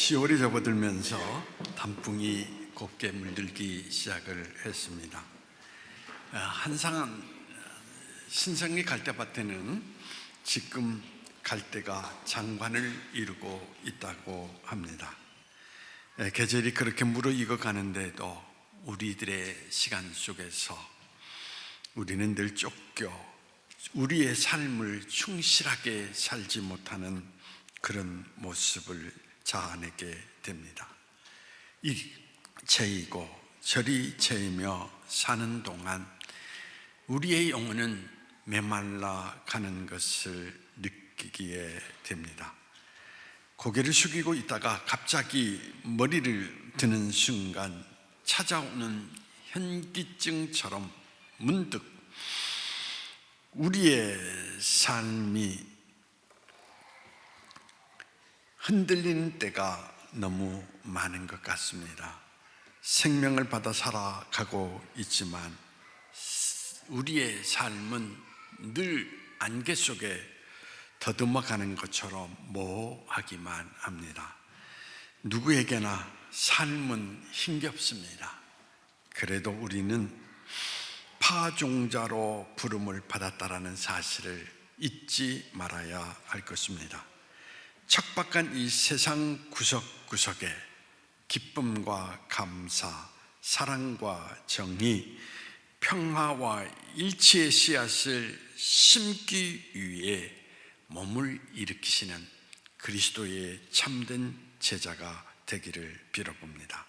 10월이 접어들면서 단풍이 곱게 물들기 시작을 했습니다. 한상 신성리 갈대밭에는 지금 갈대가 장관을 이루고 있다고 합니다. 계절이 그렇게 무르익어 가는데도 우리들의 시간 속에서 우리는 늘 쫓겨 우리의 삶을 충실하게 살지 못하는 그런 모습을 자아내게 됩니다. 이채이고 저리 채이며 사는 동안 우리의 영혼은 메말라 가는 것을 느끼게 됩니다. 고개를 숙이고 있다가 갑자기 머리를 드는 순간 찾아오는 현기증처럼 문득 우리의 삶이 흔들리는 때가 너무 많은 것 같습니다. 생명을 받아 살아가고 있지만 우리의 삶은 늘 안개 속에 더듬어가는 것처럼 모호하기만 합니다. 누구에게나 삶은 힘겹습니다. 그래도 우리는 파종자로 부름을 받았다라는 사실을 잊지 말아야 할 것입니다. 척박한 이 세상 구석구석에 기쁨과 감사, 사랑과 정의, 평화와 일치의 씨앗을 심기 위해 몸을 일으키시는 그리스도의 참된 제자가 되기를 빌어봅니다.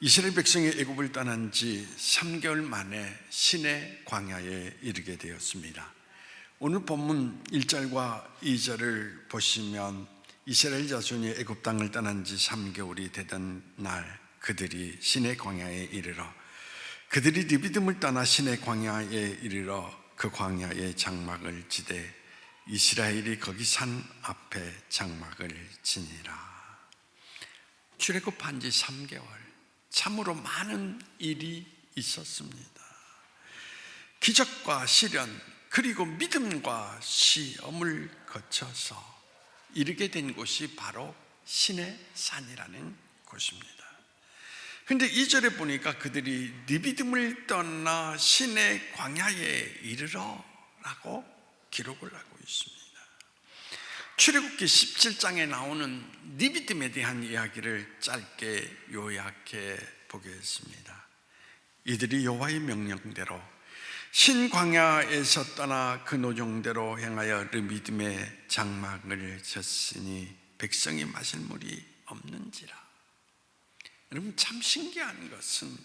이스라엘 백성이 애굽을 떠난 지 3개월 만에 시내 광야에 이르게 되었습니다. 오늘 본문 1절과 2절을 보시면 이스라엘 자손이 애굽 땅을 떠난 지 3개월이 되던 날 그들이 시내 광야에 이르러 그들이 르비딤을 떠나 시내 광야에 이르러 그 광야에 장막을 지되 이스라엘이 거기 산 앞에 장막을 지니라. 출애굽한 지 3개월, 참으로 많은 일이 있었습니다. 기적과 시련 그리고 믿음과 시험을 거쳐서 이르게 된 곳이 바로 시내산이라는 곳입니다. 그런데 2절에 보니까 그들이 르비딤을 떠나 시내 광야에 이르러 라고 기록을 하고 있습니다. 출애굽기 17장에 나오는 르비딤에 대한 이야기를 짧게 요약해 보겠습니다. 이들이 여호와의 명령대로 신광야에서 떠나 그 노종대로 행하여 르비딤의 장막을 쳤으니 백성이 마실 물이 없는지라. 여러분, 참 신기한 것은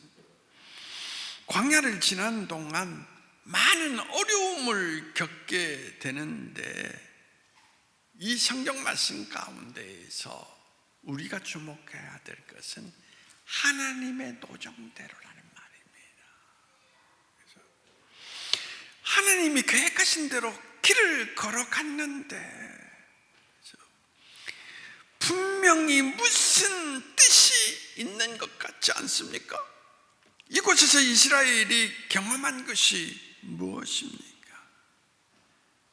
광야를 지난 동안 많은 어려움을 겪게 되는데 이 성경 말씀 가운데에서 우리가 주목해야 될 것은 하나님의 노종대로라는 말입니다. 그래서 하나님이 계획하신 대로 길을 걸어갔는데 분명히 무슨 뜻이 있는 것 같지 않습니까? 이곳에서 이스라엘이 경험한 것이 무엇입니까?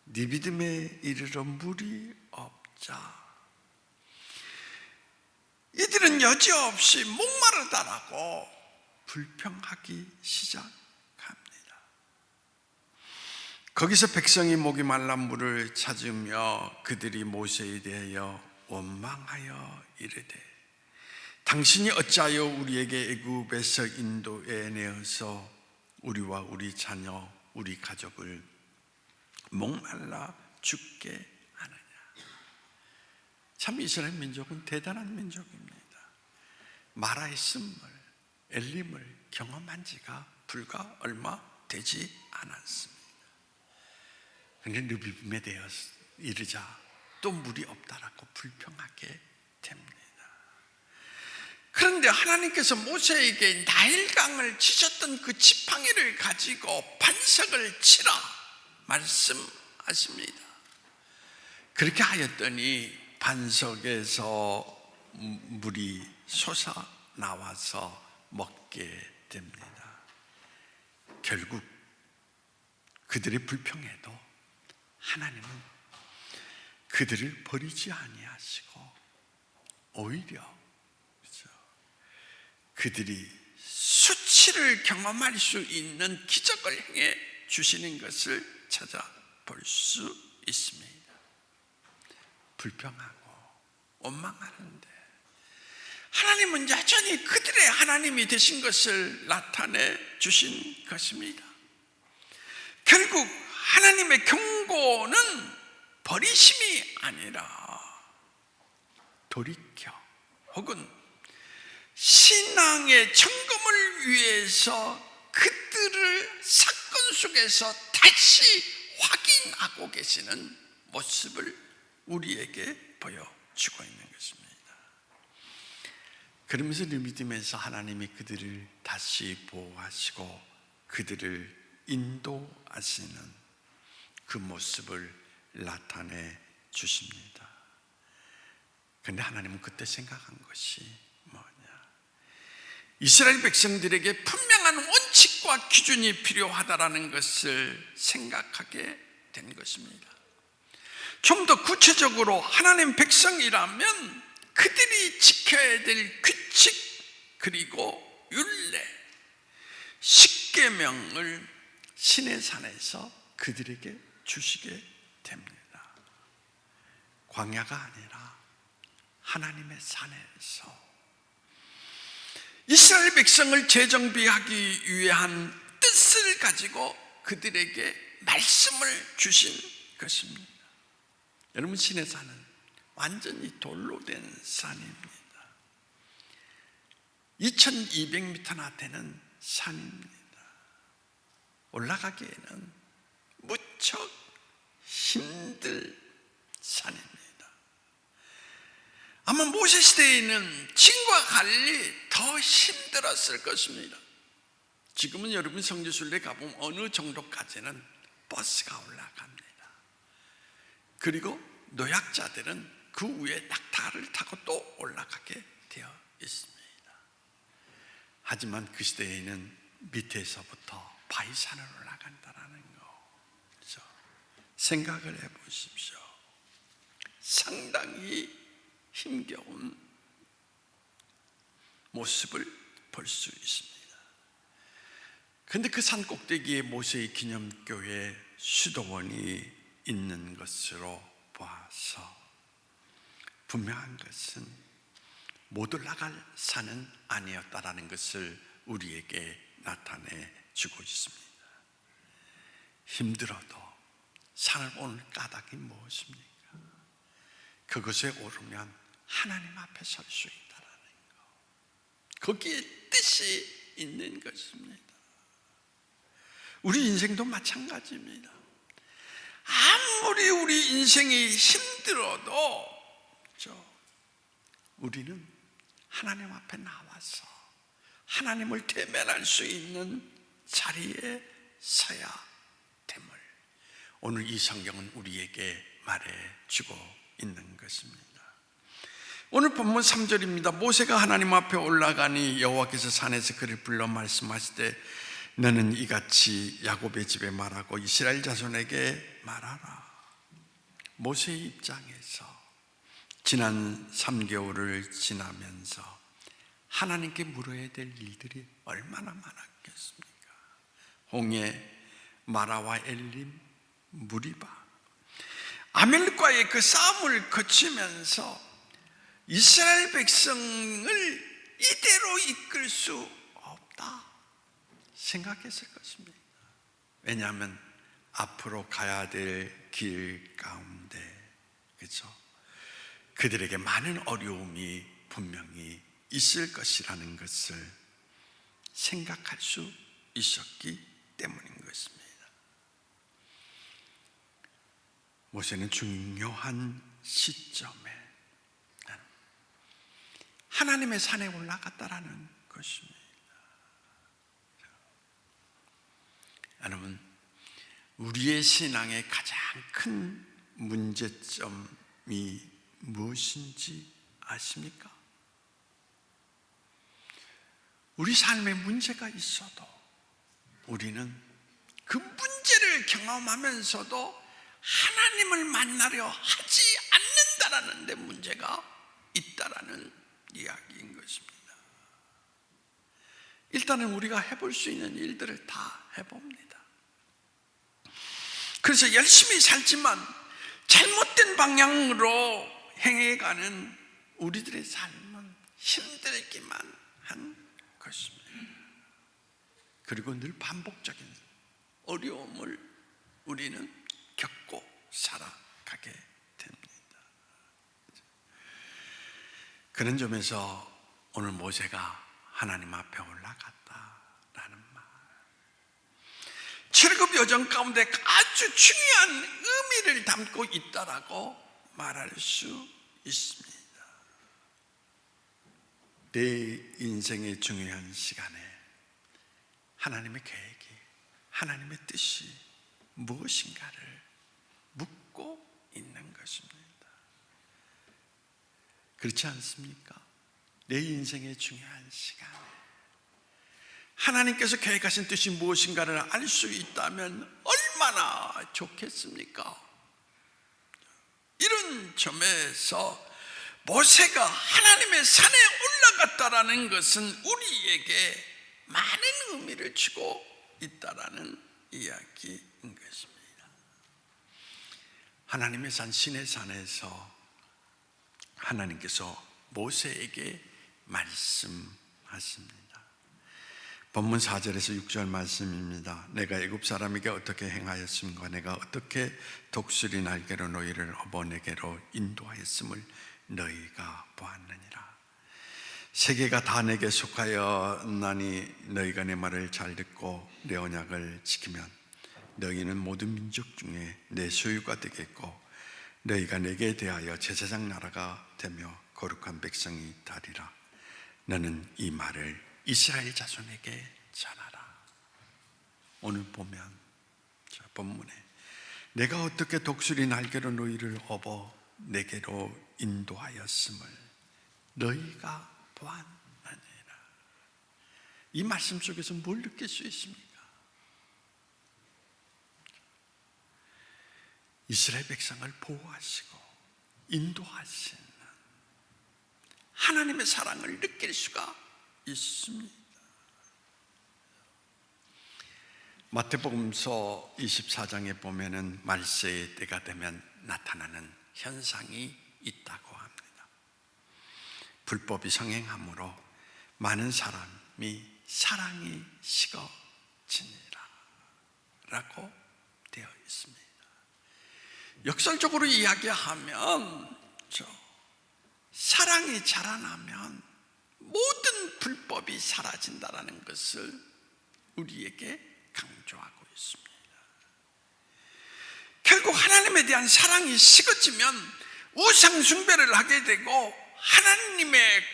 르비딤에 이르러 물이 없자 이들은 여지없이 목마르다라고 불평하기 시작합니다. 거기서 백성이 목이 말라 물을 찾으며 그들이 모세에 대하여 원망하여 이르되 당신이 어찌하여 우리에게 애굽에서 인도해 내어서 우리와 우리 자녀 우리 가족을 목말라 죽게 하느냐. 참 이스라엘 민족은 대단한 민족입니다. 마라의 쓴물, 엘림을 경험한 지가 불과 얼마 되지 않았습니다. 그런데 르비딤에 대어 이르자 또 물이 없다라고 불평하게 됩니다. 그런데 하나님께서 모세에게 나일강을 치셨던 그 지팡이를 가지고 반석을 치라 말씀하십니다. 그렇게 하였더니 반석에서 물이 솟아나와서 먹게 됩니다. 결국 그들이 불평해도 하나님은 그들을 버리지 아니하시고 오히려 그렇죠? 그들이 수치를 경험할 수 있는 기적을 행해 주시는 것을 찾아볼 수 있습니다. 불평하고 원망하는데 하나님은 여전히 그들의 하나님이 되신 것을 나타내 주신 것입니다. 결국 하나님의 경고는 버리심이 아니라 돌이켜 혹은 신앙의 점검을 위해서 그들을 사건 속에서 다시 확인하고 계시는 모습을 우리에게 보여주고 있는 것입니다. 그러면서 믿음에서 하나님이 그들을 다시 보호하시고 그들을 인도하시는 그 모습을 나타내 주십니다. 그런데 하나님은 그때 생각한 것이 뭐냐? 이스라엘 백성들에게 분명한 원칙과 기준이 필요하다라는 것을 생각하게 된 것입니다. 좀 더 구체적으로 하나님 백성이라면 그들이 지켜야 될 규칙 그리고 율례, 십계명을 시내산에서 그들에게 주시게 됩니다. 광야가 아니라 하나님의 산에서 이스라엘 백성을 재정비하기 위한 뜻을 가지고 그들에게 말씀을 주신 것입니다. 여러분, 시내산은 완전히 돌로 된 산입니다. 2200m나 되는 산입니다. 올라가기에는 무척 힘들 산입니다. 아마 모세 시대에는 짐과 갈리 더 힘들었을 것입니다. 지금은 여러분 성지순례 가보면 어느 정도까지는 버스가 올라갑니다. 그리고 노약자들은 그 위에 낙타를 타고 또 올라가게 되어 있습니다. 하지만 그 시대에는 밑에서부터 바위산을 올라간다는 거, 그렇죠? 생각을 해보십시오. 상당히 힘겨운 모습을 볼 수 있습니다. 그런데 그 산 꼭대기에 모세의 기념교회 수도원이 있는 것으로 봐서 분명한 것은 못 올라갈 산은 아니었다라는 것을 우리에게 나타내 주고 있습니다. 힘들어도 산을 오를 까닭이 무엇입니까? 그것에 오르면 하나님 앞에 설 수 있다라는 것, 거기에 뜻이 있는 것입니다. 우리 인생도 마찬가지입니다. 아무리 우리 인생이 힘들어도 우리는 하나님 앞에 나와서 하나님을 대면할 수 있는 자리에 서야 됨을 오늘 이 성경은 우리에게 말해주고 있는 것입니다. 오늘 본문 3절입니다. 모세가 하나님 앞에 올라가니 여호와께서 산에서 그를 불러 말씀하시되 너는 이같이 야곱의 집에 말하고 이스라엘 자손에게 말하라. 모세의 입장에서 지난 3개월을 지나면서 하나님께 물어야 될 일들이 얼마나 많았겠습니까? 홍해, 마라와 엘림, 무리바, 아멜과의 그 싸움을 거치면서 이스라엘 백성을 이대로 이끌 수 없다 생각했을 것입니다. 왜냐하면 앞으로 가야 될 길 가운데, 그렇죠? 그들에게 많은 어려움이 분명히 있을 것이라는 것을 생각할 수 있었기 때문인 것입니다. 모세는 중요한 시점에 하나님의 산에 올라갔다라는 것입니다. 여러분, 우리의 신앙의 가장 큰 문제점이 무엇인지 아십니까? 우리 삶에 문제가 있어도 우리는 그 문제를 경험하면서도 하나님을 만나려 하지 않는다라는 데 문제가 있다라는 이야기인 것입니다. 일단은 우리가 해볼 수 있는 일들을 다 해봅니다. 그래서 열심히 살지만 잘못된 방향으로 행해가는 우리들의 삶은 힘들기만 한 것입니다. 그리고 늘 반복적인 어려움을 우리는 겪고 살아가게 됩니다. 그런 점에서 오늘 모세가 하나님 앞에 올라갔다라는 말, 출애굽 여정 가운데 아주 중요한 의미를 담고 있다라고 말할 수 있습니다. 내 인생의 중요한 시간에 하나님의 계획이, 하나님의 뜻이 무엇인가를 묻고 있는 것입니다. 그렇지 않습니까? 내 인생의 중요한 시간에 하나님께서 계획하신 뜻이 무엇인가를 알 수 있다면 얼마나 좋겠습니까? 이런 점에서 모세가 하나님의 산에 올라갔다라는 것은 우리에게 많은 의미를 주고 있다라는 이야기인 것입니다. 하나님의 산 시내 산에서 하나님께서 모세에게 말씀하십니다. 본문 4절에서 6절 말씀입니다. 내가 애굽 사람에게 어떻게 행하였음과 내가 어떻게 독수리 날개로 너희를 업어 내게로 인도하였음을 너희가 보았느니라. 세계가 다 내게 속하였나니 너희가 내 말을 잘 듣고 내 언약을 지키면 너희는 모든 민족 중에 내 소유가 되겠고 너희가 내게 대하여 제사장 나라가 되며 거룩한 백성이 되리라. 너는 이 말을 이스라엘 자손에게 전하라. 오늘 보면 저 본문에 내가 어떻게 독수리 날개로 너희를 업어 내게로 인도하였음을 너희가 보았느니라. 이 말씀 속에서 뭘 느낄 수 있습니까? 이스라엘 백성을 보호하시고 인도하시는 하나님의 사랑을 느낄 수가 있습니다. 마태복음서 24장에 보면은 말세의 때가 되면 나타나는 현상이 있다고 합니다. 불법이 성행함으로 많은 사람이 사랑이 식어지니라 라고 되어 있습니다. 역설적으로 이야기하면 사랑이 자라나면 모든 불법이 사라진다는 것을 우리에게 강조하고 있습니다. 결국 하나님에 대한 사랑이 식어지면 우상 숭배를 하게 되고 하나님의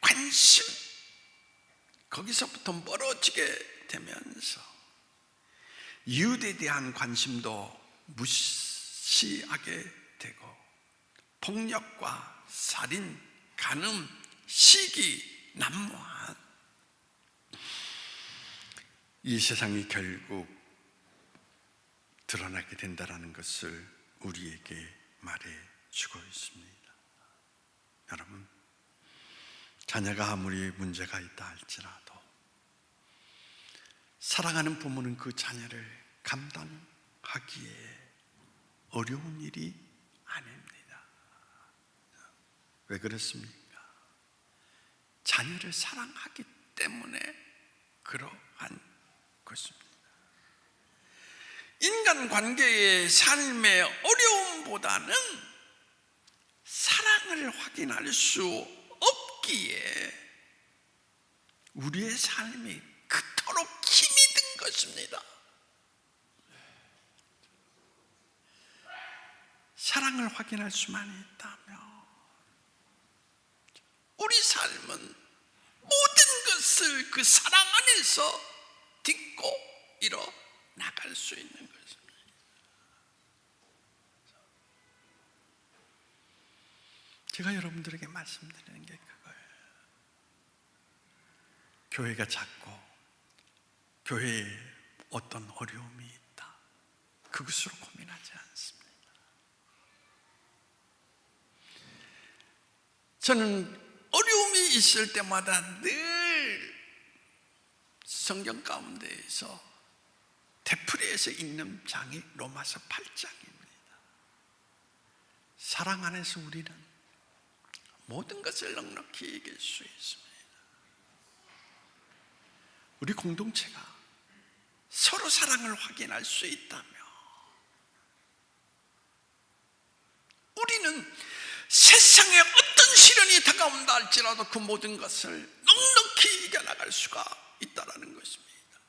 관심, 거기서부터 멀어지게 되면서 이웃에 대한 관심도 무시하게 되고 폭력과 살인, 간음, 시기, 난무한 이 세상이 결국 드러나게 된다는 것을 우리에게 말해주고 있습니다. 여러분, 자녀가 아무리 문제가 있다 할지라도 사랑하는 부모는 그 자녀를 감당하기에 어려운 일이 아닙니다. 왜 그렇습니까? 자녀를 사랑하기 때문에 그러한 것입니다. 인간관계의 삶의 어려움보다는 사랑을 확인할 수 없기에 우리의 삶이 그토록 힘이 든 것입니다. 사랑을 확인할 수만 있다면 우리 삶은 모든 것을 그 사랑 안에서 딛고 일어나갈 수 있는 것입니다. 제가 여러분들에게 말씀드리는 게 그거예요. 교회가 작고 교회에 어떤 어려움이 있다, 그것으로 고민하지 않습니다. 저는 어려움이 있을 때마다 늘 성경 가운데에서 되풀이해서 읽는 장이 로마서 8장입니다. 사랑 안에서 우리는 모든 것을 넉넉히 이길 수 있습니다. 우리 공동체가 서로 사랑을 확인할 수 있다면 우리는 세상에 어떤 시련이 다가온다 할지라도 그 모든 것을 넉넉히 이겨나갈 수가 있다는 것입니다.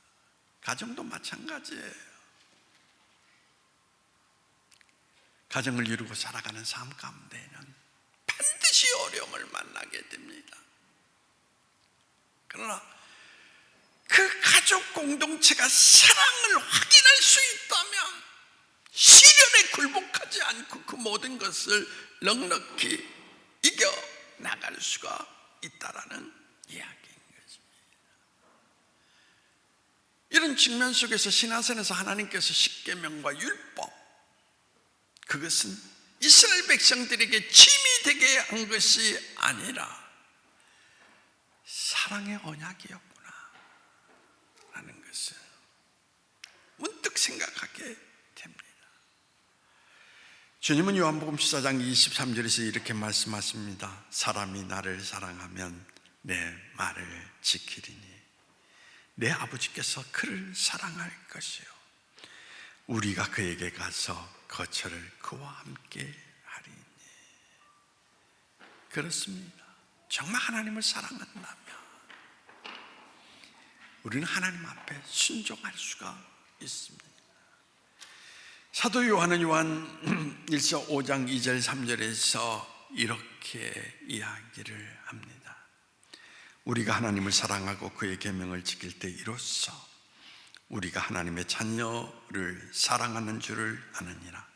가정도 마찬가지예요. 가정을 이루고 살아가는 삶 가운데에는 반드시 어려움을 만나게 됩니다. 그러나 그 가족 공동체가 사랑을 확인할 수 있다면 시련에 굴복하지 않고 그 모든 것을 넉넉히 이겨나갈 수가 있다는 이야기인 것입니다. 이런 측면 속에서 신화선에서 하나님께서 십계명과 율법, 그것은 이스라엘 백성들에게 짐이 되게 한 것이 아니라 사랑의 언약이었구나 라는 것을 문득 생각하게 됩니다. 주님은 요한복음 14장 23절에서 이렇게 말씀하십니다. 사람이 나를 사랑하면 내 말을 지키리니 내 아버지께서 그를 사랑할 것이요 우리가 그에게 가서 거처를 그와 함께 하리니. 그렇습니다. 정말 하나님을 사랑한다면 우리는 하나님 앞에 순종할 수가 있습니다. 사도 요한은 요한 1서 5장 2절 3절에서 이렇게 이야기를 합니다. 우리가 하나님을 사랑하고 그의 계명을 지킬 때 이로써 우리가 하나님의 자녀를 사랑하는 줄을 아느니라.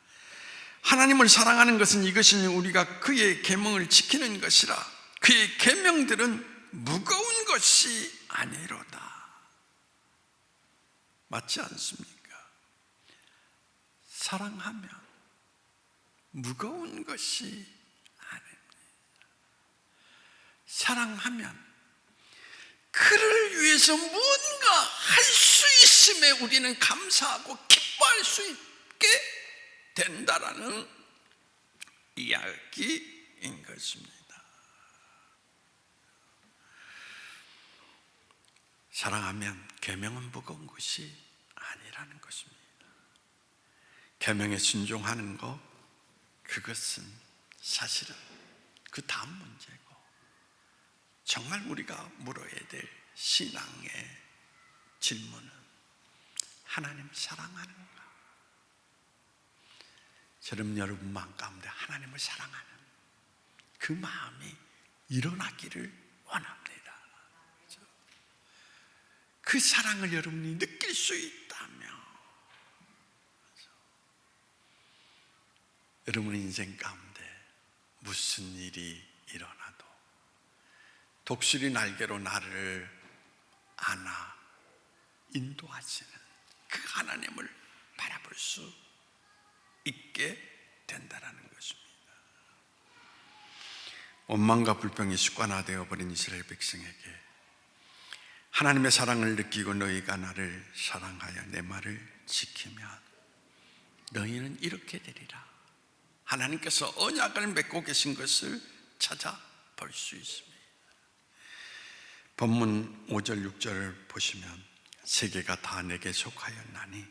하나님을 사랑하는 것은 이것이니 우리가 그의 계명을 지키는 것이라. 그의 계명들은 무거운 것이 아니로다. 맞지 않습니까? 사랑하면 무거운 것이 아닙니다. 사랑하면 그를 위해서 무언가 할 수 있음에 우리는 감사하고 기뻐할 수 있게 된다라는 이야기인 것입니다. 사랑하면 계명은 무거운 것이 아니라는 것입니다. 계명에 순종하는 것, 그것은 사실은 그 다음 문제고 정말 우리가 물어야 될 신앙의 질문은 하나님을 사랑하는가? 저는 여러분 마음 가운데 하나님을 사랑하는 그 마음이 일어나기를 원합니다. 그 사랑을 여러분이 느낄 수 있다면 여러분 인생 가운데 무슨 일이 일어나도 독수리 날개로 나를 안아 인도하시는 그 하나님을 바라볼 수 있게 된다는 것입니다. 원망과 불평이 습관화되어 버린 이스라엘 백성에게 하나님의 사랑을 느끼고 너희가 나를 사랑하여 내 말을 지키면 너희는 이렇게 되리라. 하나님께서 언약을 맺고 계신 것을 찾아볼 수 있습니다. 본문 5절 6절을 보시면 세계가 다 내게 속하였나니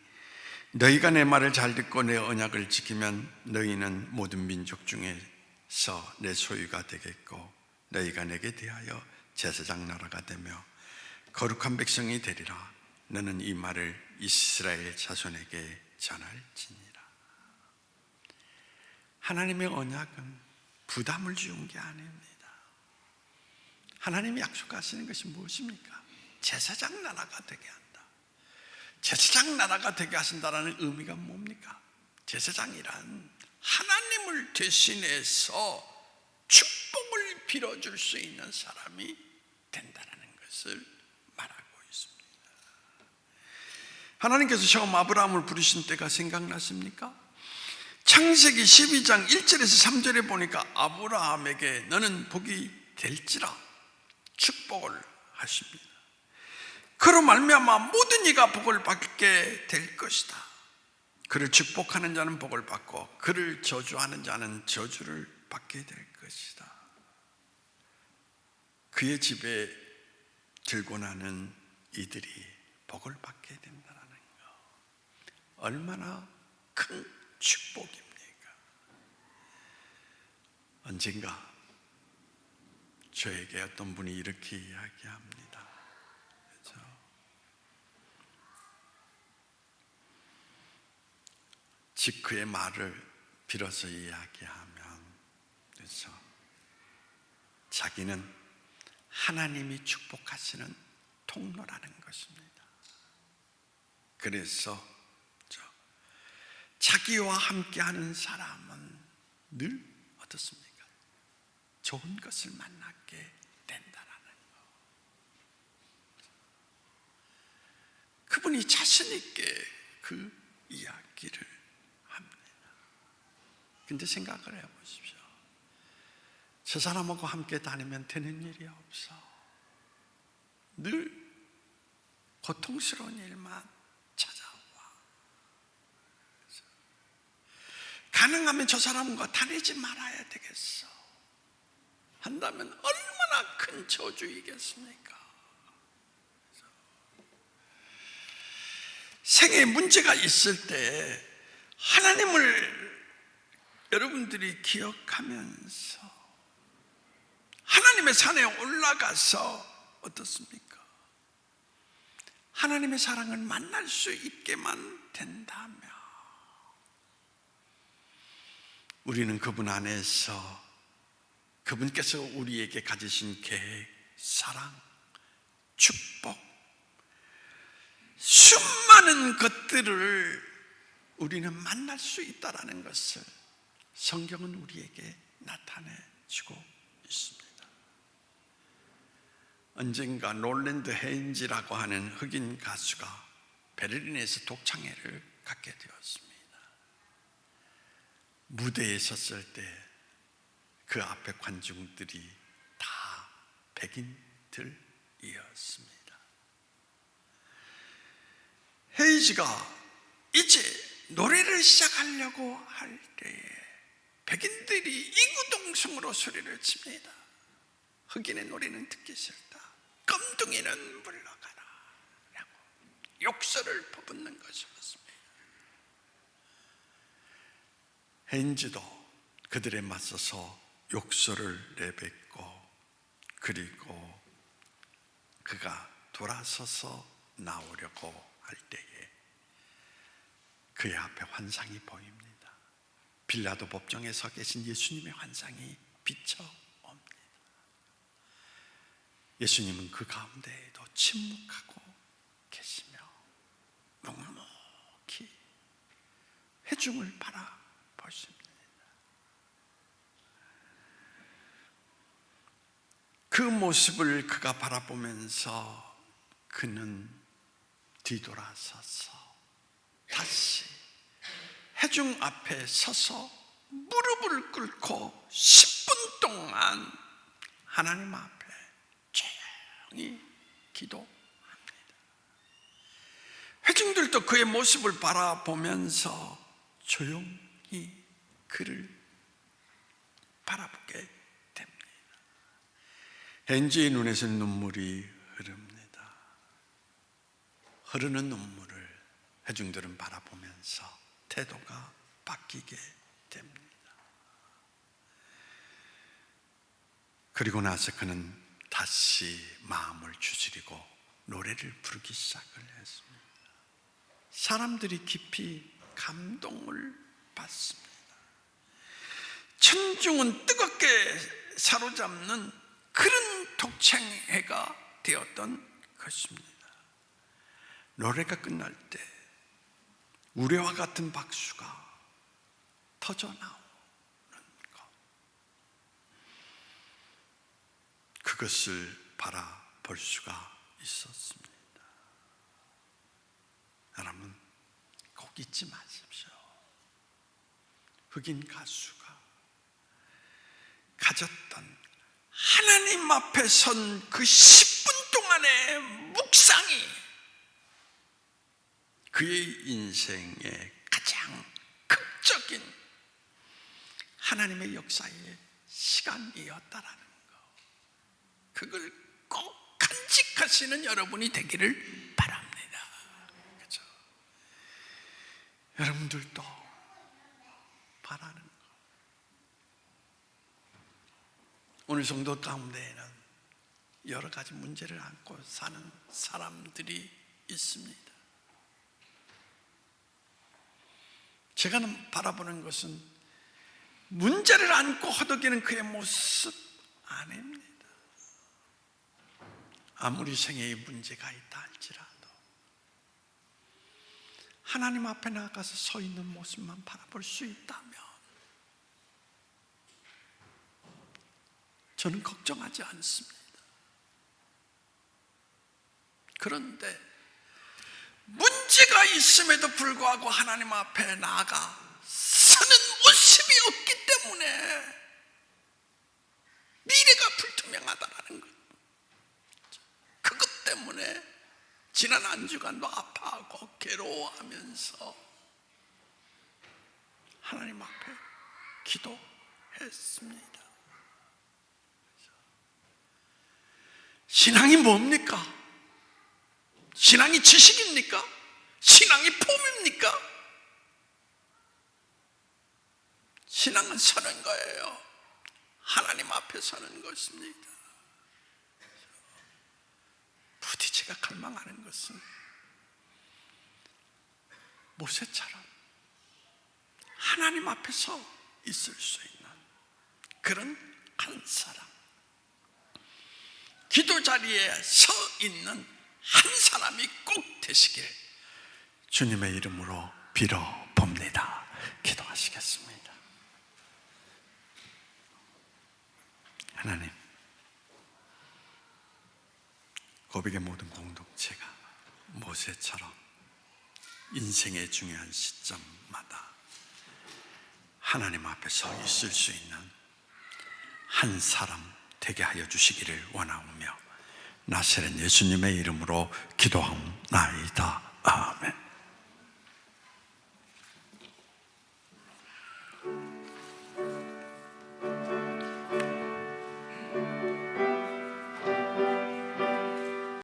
너희가 내 말을 잘 듣고 내 언약을 지키면 너희는 모든 민족 중에서 내 소유가 되겠고 너희가 내게 대하여 제사장 나라가 되며 거룩한 백성이 되리라. 너는 이 말을 이스라엘 자손에게 전할지니라. 하나님의 언약은 부담을 주는 게 아닙니다. 하나님이 약속하시는 것이 무엇입니까? 제사장 나라가 되게 한다. 제사장 나라가 되게 하신다는 의미가 뭡니까? 제사장이란 하나님을 대신해서 축복을 빌어줄 수 있는 사람이 된다는 것을 말하고 있습니다. 하나님께서 처음 아브라함을 부르신 때가 생각나십니까? 창세기 12장 1절에서 3절에 보니까 아브라함에게 너는 복이 될지라 축복을 하십니다. 그로 말미암아 모든 이가 복을 받게 될 것이다. 그를 축복하는 자는 복을 받고 그를 저주하는 자는 저주를 받게 될 것이다. 그의 집에 들고 나는 이들이 복을 받게 된다는 거, 얼마나 큰 축복입니까? 언젠가 저에게 어떤 분이 이렇게 이야기합니다. 그렇죠? 직후의 말을 빌어서 이야기하면, 그렇죠? 자기는 하나님이 축복하시는 통로라는 것입니다. 그래서 자기와 함께하는 사람은 늘 어떻습니까? 좋은 것을 만나게 된다라는 거. 그분이 자신 있게 그 이야기를 합니다. 근데 생각을 해보십시오. 저 사람하고 함께 다니면 되는 일이 없어. 늘 고통스러운 일만 찾아와. 가능하면 저 사람과 다니지 말아야 되겠어. 한다면 얼마나 큰 저주이겠습니까? 생에 문제가 있을 때 하나님을 여러분들이 기억하면서 하나님의 산에 올라가서 어떻습니까? 하나님의 사랑을 만날 수 있게만 된다면 우리는 그분 안에서 그분께서 우리에게 가지신 계획, 사랑, 축복, 수많은 것들을 우리는 만날 수 있다는 것을 성경은 우리에게 나타내 주고 있습니다. 언젠가 롤랜드 헤인지라고 하는 흑인 가수가 베를린에서 독창회를 갖게 되었습니다. 무대에 섰을 때 그 앞에 관중들이 다 백인들이었습니다. 헤이지가 이제 노래를 시작하려고 할 때에 백인들이 이구동성으로 소리를 칩니다. 흑인의 노래는 듣기 싫다. 검둥이는 물러가라 라고 욕설을 퍼붓는 것이었습니다. 헤인지도 그들에 맞서서 욕설을 내뱉고, 그리고 그가 돌아서서 나오려고 할 때에 그의 앞에 환상이 보입니다. 빌라도 법정에 서 계신 예수님의 환상이 비춰옵니다. 예수님은 그 가운데에도 침묵하고 계시며 묵묵히 회중을 바라보십니다. 그 모습을 그가 바라보면서 그는 뒤돌아서서 다시 회중 앞에 서서 무릎을 꿇고 10분 동안 하나님 앞에 조용히 기도합니다. 회중들도 그의 모습을 바라보면서 조용히 그를 바라보게 됩니다. 헤인지의 눈에서 눈물이 흐릅니다. 흐르는 눈물을 회중들은 바라보면서 태도가 바뀌게 됩니다. 그리고 나서 그는 다시 마음을 추스리고 노래를 부르기 시작을 했습니다. 사람들이 깊이 감동을 받습니다. 천중은 뜨겁게 사로잡는 그런 독창회가 되었던 것입니다. 노래가 끝날 때 우레와 같은 박수가 터져 나오는 것, 그것을 바라볼 수가 있었습니다. 여러분, 꼭 잊지 마십시오. 흑인 가수가 가졌던 하나님 앞에 선 그 10분 동안의 묵상이 그의 인생의 가장 극적인 하나님의 역사의 시간이었다라는 거, 그걸 꼭 간직하시는 여러분이 되기를 바랍니다. 그렇죠? 여러분들도 바라는 거. 오늘 성도 가운데에는 여러 가지 문제를 안고 사는 사람들이 있습니다. 제가 바라보는 것은 문제를 안고 허덕이는 그의 모습 아닙니다. 아무리 생애에 문제가 있다 할지라도 하나님 앞에 나가서 서 있는 모습만 바라볼 수 있다면 저는 걱정하지 않습니다. 그런데 문제가 있음에도 불구하고 하나님 앞에 나아가 서는 모습이 없기 때문에 미래가 불투명하다는 것, 그것 때문에 지난 한 주간도 아파하고 괴로워하면서 하나님 앞에 기도했습니다. 신앙이 뭡니까? 신앙이 지식입니까? 신앙이 폼입니까? 신앙은 서는 거예요. 하나님 앞에 서는 것입니다. 부디 제가 갈망하는 것은 모세처럼 하나님 앞에 서 있을 수 있는 그런 한 사람, 기도 자리에 서 있는 한 사람이 꼭 되시길 주님의 이름으로 빌어봅니다. 기도하시겠습니다. 하나님, 고백의 모든 공동체가 모세처럼 인생의 중요한 시점마다 하나님 앞에 서 있을 수 있는 한 사람 되게 하여 주시기를 원하오며 나사렛 예수님의 이름으로 기도하옵나이다. 아멘.